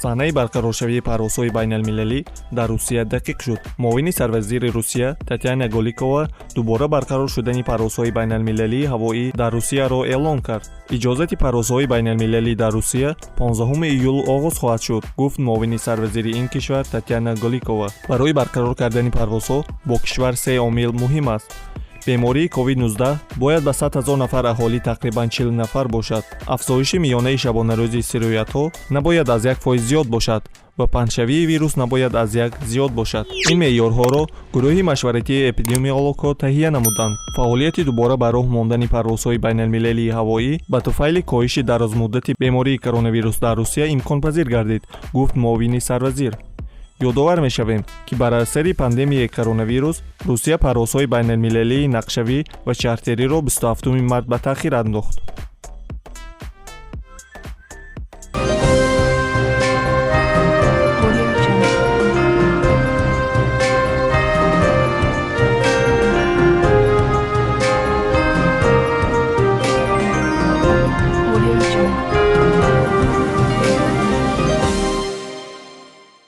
صحنه برقرارشوی پروازهای بین المللی در روسیه دقیق شد. معاون سروزیر روسیه تاتیانا گولیکووا دوباره برقرار شدن پروازهای بین المللی هوایی در روسیه را اعلام کرد. اجازت پروازهای بین المللی در روسیه 15 ایول آغاز خواهد شد، گفت معاون سروزیر این کشور تاتیانا گولیکووا. برای برقرار کردن پروازها با کشور سه عامل مهم است. بیماری کووید-19 باید به 100,000 نفر اهالی تقریباً 40 نفر باشد. افزایش میانه شبانه روزی سیرویت‌ها نباید از 1% زیاد باشد و پنشوی ویروس نباید از 1 زیاد باشد. این معیارها را گروه مشورتی اپیدمیولوژها تهیه نمودند. فعالیت دوباره به راه ماندن پروازهای بین المللی هوایی به طفیل کاهش درازمدت بیماری کرونا ویروس در روسیه امکان پذیر گردید، گفت معاون سروزیر. یادآور می‌شویم که بر اثر پاندمی کرونا ویروس روسیه پروازهای بین المللی نقشه‌ای و چارتری را 27 مارس به تأخیر انداخت.